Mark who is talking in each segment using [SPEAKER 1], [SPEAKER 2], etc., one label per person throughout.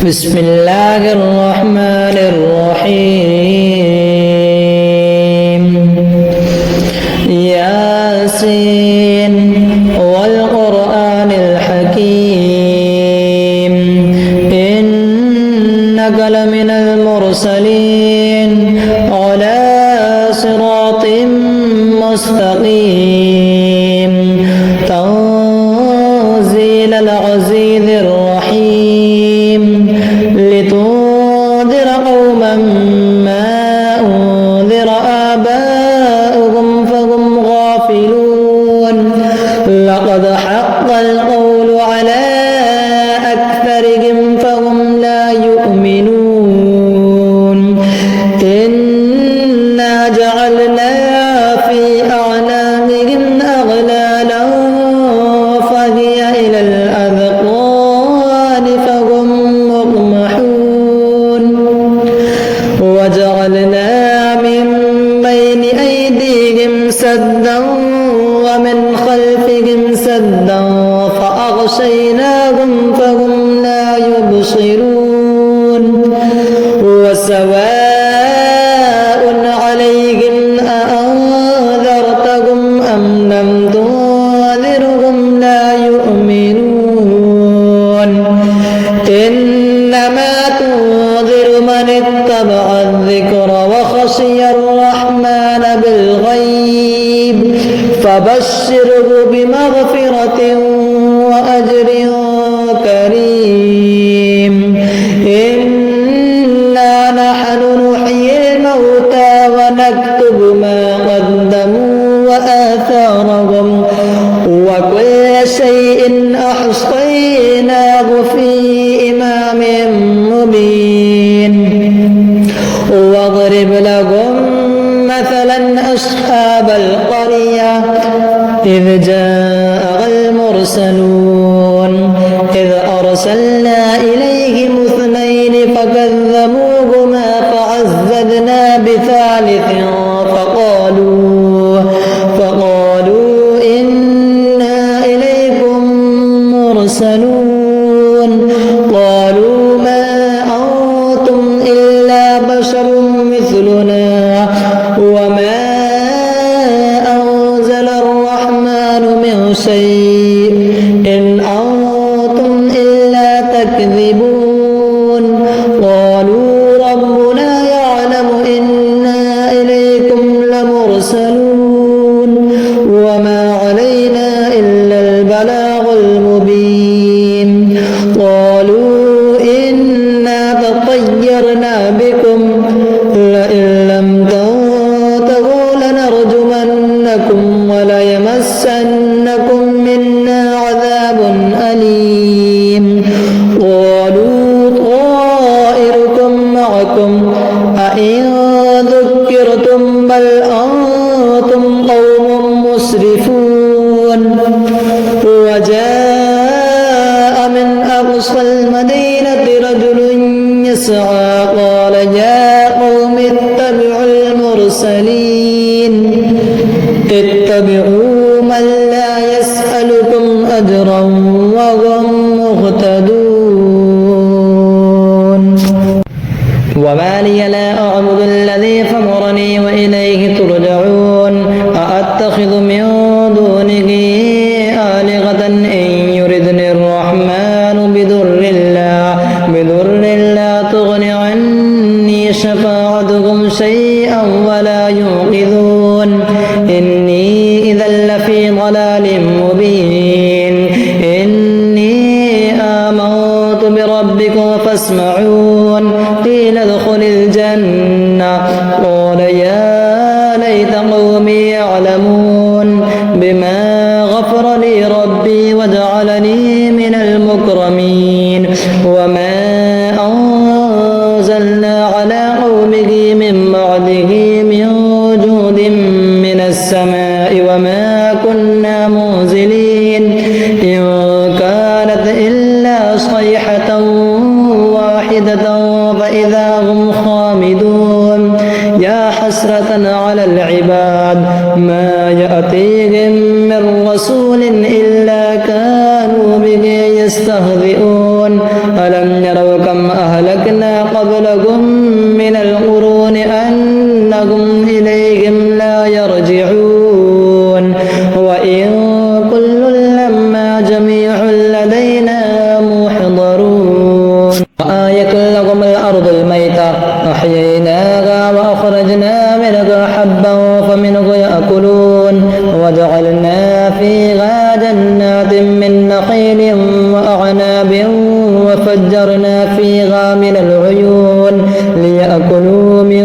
[SPEAKER 1] بسم الله الرحمن الرحيم ياسين والقرآن الحكيم إنك لمن المرسلين على صراط مستقيم تنزيل العزيز الرحيم لتنذر قوما ما أنذر آباؤهم فهم غافلون لقد حق القول على أكثرهم فهم لا يؤمنون إنا جعلنا في أعناقهم أغلالا فهي إلى الأذقان فهم مقمحون وجعلنا من بين أيديهم سدا ومن خلفهم سدا فأغشيناهم فهم لا يبصرون وسواء عليهم أأنذرتهم أم لم تنذرهم لا يؤمنون إنما تنذر من اتبع الذكر وخشي الرحمن بالغيب فبشره بمغفرة وأجر كريم إنا نحن نحيي الموتى ونكتب ما قدموا وآثارهم وكل شيء أحصيناه في إمام مبين واضرب لهم مثلا أصحاب القرية إذ جاء المرسلون إذ أرسلنا إليهم اثنين فكذبوهما فعززنا بثالث فقالوا إنا إليكم مرسلون قالوا ما أنتم إلا بشر مثلنا وما أنزل الرحمن من شيء إن أنتم إلا تكذبون قالوا ربنا يعلم إنا إليكم لمرسلون وما علينا إلا البلاغ المبين قالوا إنا تطيرنا بكم لئن لم تنتهوا لنرجمنكم وليمسنكم منا عذاب أليم قالوا طائركم معكم أئن ذكرتم بل أنتم قوم مسرفون وجاء من أقصى المدينة رجل يسعى قال يا قوم اتبعوا المرسلين اتبعوا من لا يسألكم أجرا وهم مهتدون وما لي لا أعبد الذي فطرني وإليه ترجعون أأتخذ من دونه آلهة إن يردني الرحمن بضر لا تغن عني شفاعتهم شيئا ولا ينقذون إني إذا لفي ضلال مبين إني آمنت بربكم فاسمعون قيل ادخل الجنة قال يا ليت قومي يعلمون بما غفر لي ربي وجعلني من المكرمين وما أنزلنا على قومه من بعده من جود من السماء وما كنا منزلين إن كانت إلا صيحة واحدة فإذا هم خامدون يا حسرة على العباد ما يأتيهم من رسول إلا كانوا به يستهزئون ألم يروا كم أهلكنا قبلكم من القرون أنهم إليهم لا يرجعون وإن كل لما جميع لدينا محضرون وآية لكم الأرض الميتة أحييناها وأخرجنا منها حبا فمنه يأكلون وجعلنا فيها جنات من نخيل وأعناب وفجرنا فيها من العيون ليأكلوا من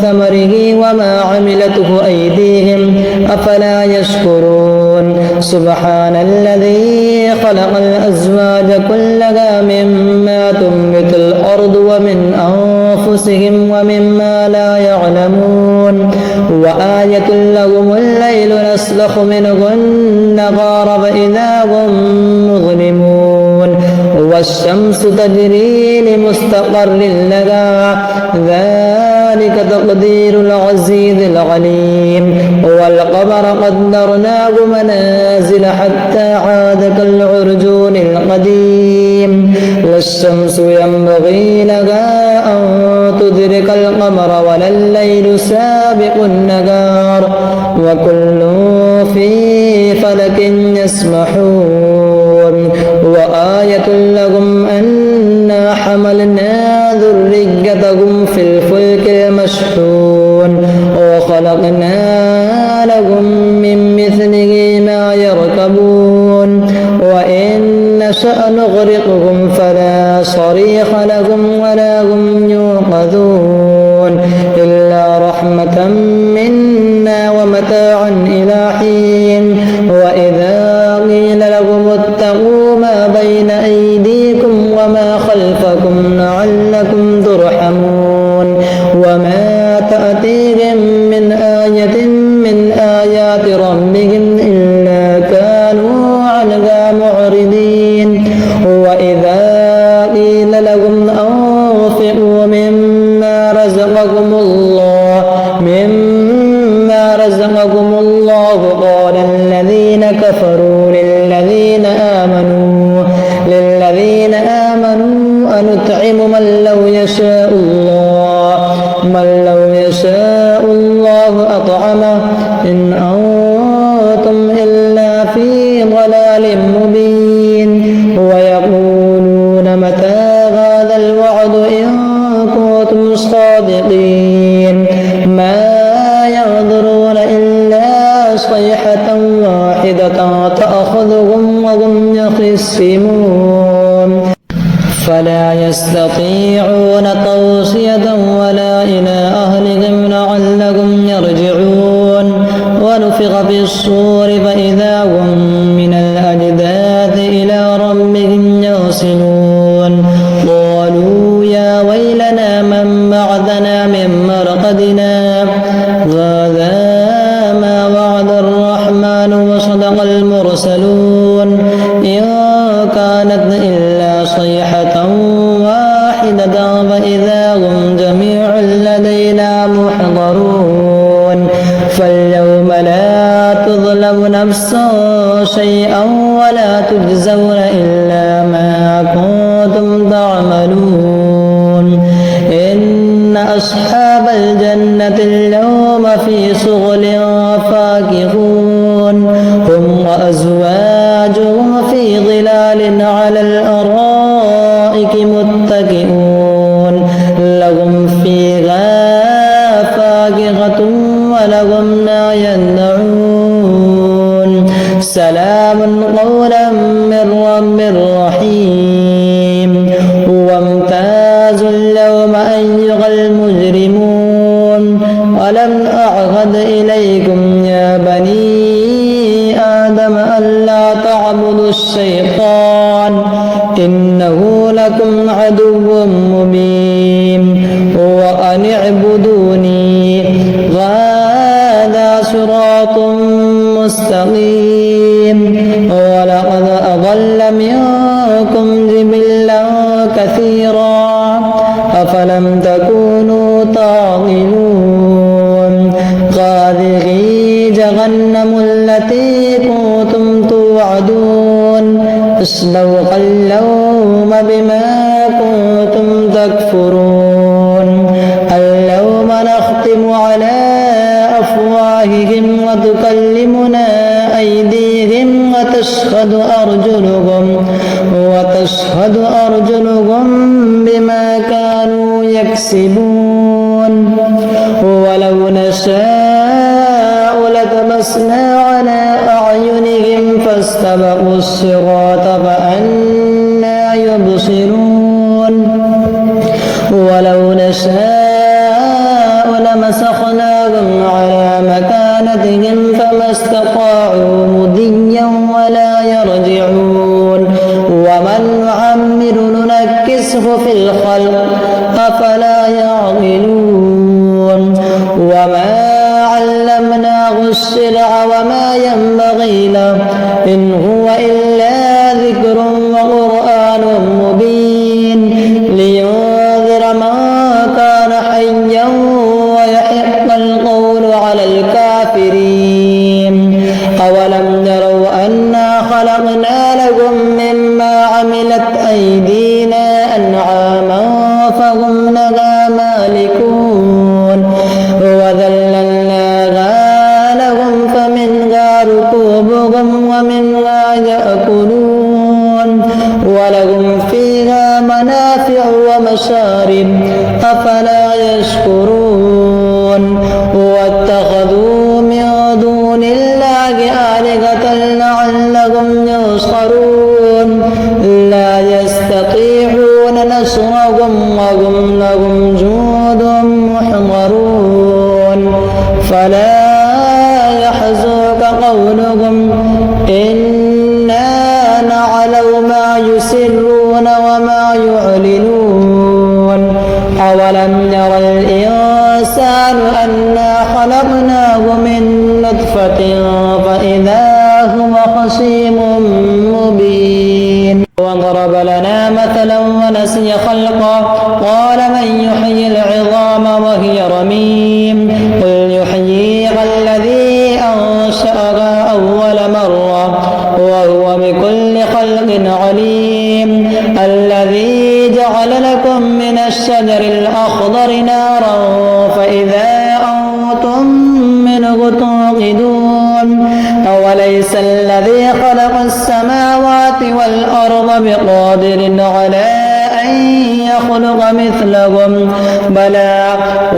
[SPEAKER 1] ثمره وما عملته أيديهم أفلا يشكرون سبحان الذي خلق الأزواج كلها مما تنبت الأرض ومن أنفسهم ومما لا يعلمون وآية لهم الليل نسلخ منه النهار فإذا هم مظلمون والشمس تجري لمستقر لها ذلك تقدير العزيز العليم والقمر قدرناه منازل حتى عاد كالعرجون القديم لا الشمس ينبغي لها أن تدرك القمر ولا الليل سابق النهار وكل في فلك يسبحون وآية لهم أنا حملنا ذريتهم في الفلك المشحون وخلقنا لهم من مثله ما يركبون وإن نشأ نغرقهم فلا صريخ لهم ولا هم يوقظون إلا رحمة منا ومتاعا إلى حين وإذا قيل لهم اتقوا ما بين أيديكم وما خلفكم لعلكم ترحمون وما تأتيهم من آية من آيات ربهم إلا كانوا عنها معرضين وإذا قيل لهم أنفقوا مما رزقكم الله قال الذين كفروا للذين آمنوا أنطعم من لو يشاء الله أطعمه إن أنتم إلا في ضلال مبين ويقولون متى هذا الوعد إن كنتم صادقين ما ينظرون إلا صيحة واحدة تأخذهم وهم يخصمون فلا يستطيعون توصية ولا إلى أهلهم لعلهم يرجعون ونفخ في الصور فإذا هم من الأجداث إلى ربهم يصلون قالوا يا ويلنا من بعثنا من مرقدنا هذا ما وعد الرحمن وصدق المرسلون إن كانت إلا صيحة واحدة فإذا هم جميع لدينا محضرون فاليوم لا تظلم نفس شيئا ولا تجزون إلا ما كنتم تعملون إن أصحاب الجنة اليوم في شغل فاكهون هم وأزواجهم في ظلال على الأرائك متكئون لهم فيها فاكهة ولهم ما يدعون سلام قولا من رب رحيم وامتازوا اليوم أيها المجرمون ألم أعهد إليكم يا بني آدم ألا تعبدوا الشيطان إنه لكم عدو مبين وأن اعبدوني هذا صراط مستقيم ولقد أضل منكم جبلا كثيرا أفلم تكونوا تعقلون هذه جهنم التي كنتم توعدون اصلوها اليوم بما كنتم تكفرون اليوم نختم على أفواههم وتكلمنا أيديهم وتشهد أرجلهم بما كانوا يكسبون ولو نشاء لطمسنا على أعينهم فاستبقوا الصراط فأنى يبصرون ولو نشاء لمسخناهم على مكانتهم فما استطاعوا مضيا ولا يرجعون ومن نعمر ننكسه في الخلق أفلا يعقلون وما علمناه الشرع وما ينبغي له إن هو إلا ذكر وقرآن مبين لينذر من كان حيا ويحق القول على الكافرين أولم يروا أنا خلقنا لهم مما عملت أيدينا أنعاما فهم لها مالكون وذللناها لهم فمنها ركوبهم ومنها يأكلون ولهم فيها منافع ومشارب أفلا يشكرون واتخذوا من دون الله آلهة لعلهم ينصرون لا يستطيعون نصرهم وهم لهم جند محضرون فلا يحزنك قولهم إنا نعلم ما يسرون وما يعلنون أولم ير الإنسان أنا خلقناه من نطفة فإذا هو خصيم مبين وضرب لنا مثلا ونسي خلقه قال من يحيي العظام وهي رميم قل يحييها الذي أنشأها أول مرة وهو بكل خلق عليم الذي جعل لكم من الشجر الأخضر نارا فإذا أنتم منه توقدون أوليس الذي خلق السماوات والأرض بقادر على أن يخلق مثلهم بلى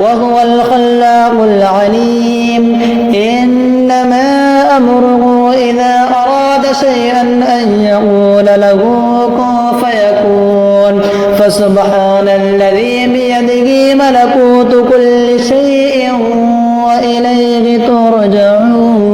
[SPEAKER 1] وهو الخلاق العليم إنما أمره إذا أراد شيئا أن يقول له كن فيكون فسبحان الذي بيده ملكوت كل شيء وإليه ترجعون